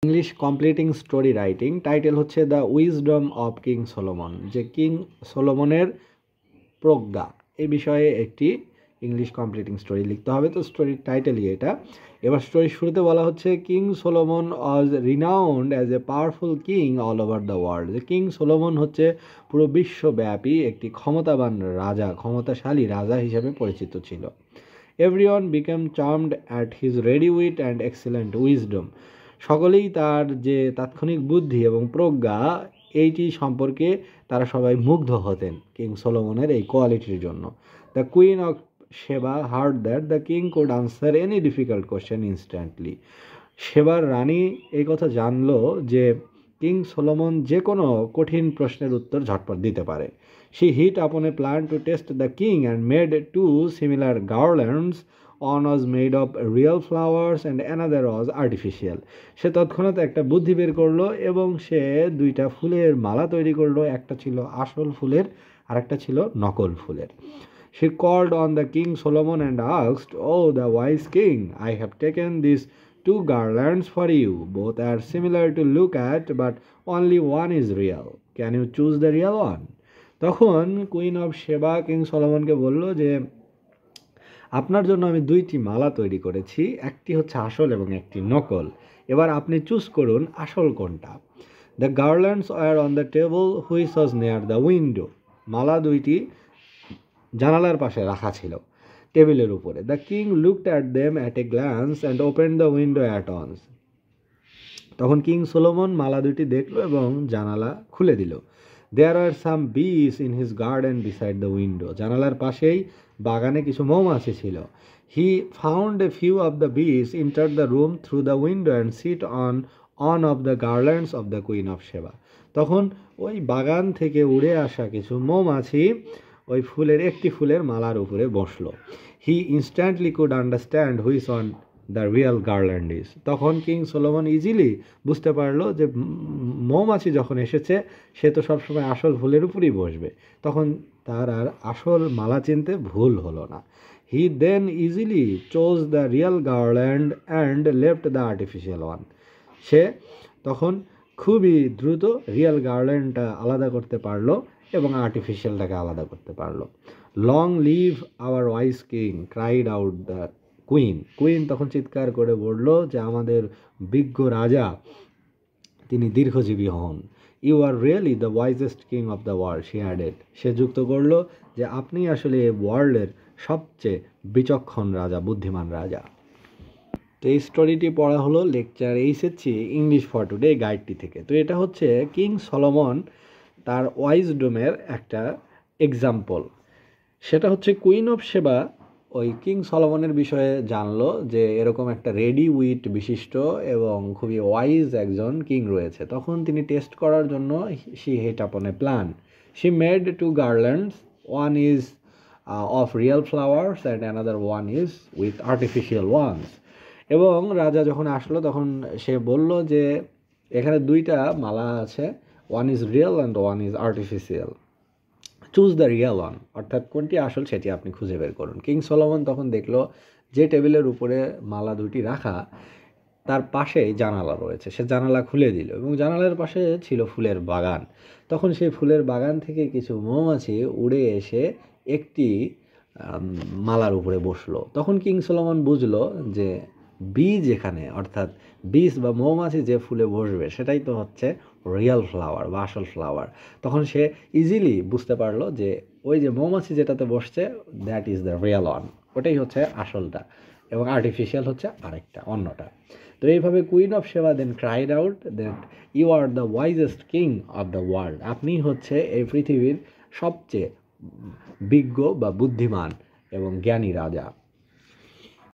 English completing story writing, title হচ্ছে the wisdom of king Solomon, যে king সলোমনের প্রজ্ঞা এই বিষয়ে একটি ইংলিশ কমপ্লিটিং স্টোরি লিখতে হবে। তো স্টোরির টাইটেলই এটা। এবার স্টোরির শুরুতে বলা হচ্ছে king Solomon was renowned as a powerful king all over the world, যে কিং সোলোমন হচ্ছে পুরো বিশ্বব্যাপী একটি ক্ষমতাবান রাজা, ক্ষমতাশালী রাজা হিসেবে পরিচিত ছিল। Everyone became charmed at his ready wit and excellent wisdom, সকলেই তার যে তাৎক্ষণিক বুদ্ধি এবং প্রজ্ঞা এইটি সম্পর্কে তারা সবাই মুগ্ধ হতেন কিং সোলোমনের এই কোয়ালিটির জন্য। দ্য কুইন অফ সেবা hard that the king could answer any difficult question instantly, সেবার রানী এই কথা জানলো যে কিং সোলোমন যে কোনো কঠিন প্রশ্নের উত্তর ঝটপট দিতে পারে। She hit upon a plan to test the king and made two similar garlands. One was made of real flowers and another was artificial. সে তৎক্ষণাৎ একটা বুদ্ধি বের করলো এবং সে দুইটা ফুলের মালা তৈরি করলো, একটা ছিল আসল ফুলের আর একটা ছিল নকল ফুলের। She called on the King Solomon and asked, "Oh, the wise king, I have taken these two garlands for you. Both are similar to look at, but only one is real. Can you choose the real one?" তখন queen of সেবা king সলোমনকে বলল যে আপনার জন্য আমি দুইটি মালা তৈরি করেছি, একটি হচ্ছে আসল এবং একটি নকল, এবার আপনি চুজ করুন আসল কোনটা। The garlands are on the table which was near the window, মালা দুইটি জানালার পাশে রাখা ছিল টেবিলের উপরে। The king looked at them at a glance and open the window at once, তখন কিং সোলোমন মালা দুইটি দেখলো এবং জানালা খুলে দিল। There are some bees in his garden beside the window, জানালার পাশেই বাগানে কিছু মৌমাছি ছিল। He found a few of the bees, entered the room through the window and sit on of the garlands of the Queen of Sheba, তখন ওই বাগান থেকে উড়ে আসা কিছু মৌমাছি ওই একটি ফুলের মালার উপরে বসলো। He instantly could understand which one the real garland is, তখন কিং সোলোমন ইজিলি বুঝতে পারলো যে মৌমাছি যখন এসেছে সে তো সবসময় আসল ফুলের উপরই বসবে, তখন তার আর আসল মালা চিনতে ভুল হলো না। He then easily chose the real garland and left the artificial one, সে তখন খুবই দ্রুত রিয়েল গার্ল্যান্ডটা আলাদা করতে পারলো এবং আর্টিফিশিয়ালটাকে আলাদা করতে পারলো। Long live our wise king cried out the queen তখন চিৎকার করে বলল যে আমাদের বিজ্ঞ রাজা তিনি দীর্ঘজীবী হন। You are really the wisest king of the world, she added, সে যুক্ত করল যে আপনি আসলে এই ওয়ার্ল্ডের সবচেয়ে বিচক্ষণ রাজা, বুদ্ধিমান রাজা। তো এই স্টোরিটি পড়া হলো lecture HSC English for today গাইডটি থেকে। তো এটা হচ্ছে কিং সলোমন তার ওয়াইজডমের একটা এক্সাম্পল। সেটা হচ্ছে কুইন অফ সেবা ওই কিং সলোমনের বিষয়ে জানলো যে এরকম একটা রেডি উইট বিশিষ্ট এবং খুবই ওয়াইজ একজন কিং রয়েছে। তখন তিনি টেস্ট করার জন্য she hit upon a plan. She made two garlands, one is of real flowers and another one is with artificial ones. এবং রাজা যখন আসলো তখন সে বলল যে এখানে দুইটা মালা আছে, one is real and one is artificial, choose the real one, অর্থাৎ কোনটি আসল সেটি আপনি খুঁজে বের করুন। কিং সলোমন তখন দেখলো যে টেবিলের উপরে মালা দুটি রাখা তার পাশেই জানালা রয়েছে, সে জানালা খুলে দিল এবং জানালার পাশে ছিল ফুলের বাগান। তখন সেই ফুলের বাগান থেকে কিছু মৌমাছি উড়ে এসে একটি মালার উপরে বসলো। তখন কিং সলোমন বুঝলো যে বীজ এখানে, অর্থাৎ বীজ বা মৌমাছি যে ফুলে বসবে সেটাই তো হচ্ছে রিয়েল ফ্লাওয়ার বা আসল ফ্লাওয়ার। তখন সে ইজিলি বুঝতে পারলো যে ওই যে মৌমাছি যেটাতে বসছে that is the real one, ওটাই হচ্ছে আসলটা এবং আর্টিফিশিয়াল হচ্ছে আরেকটা, অন্যটা। তো এইভাবে queen of Sheba then cried out that you are the wisest king of the world, আপনি হচ্ছে এই পৃথিবীর সবচেয়ে বিজ্ঞ বা বুদ্ধিমান এবং জ্ঞানী রাজা।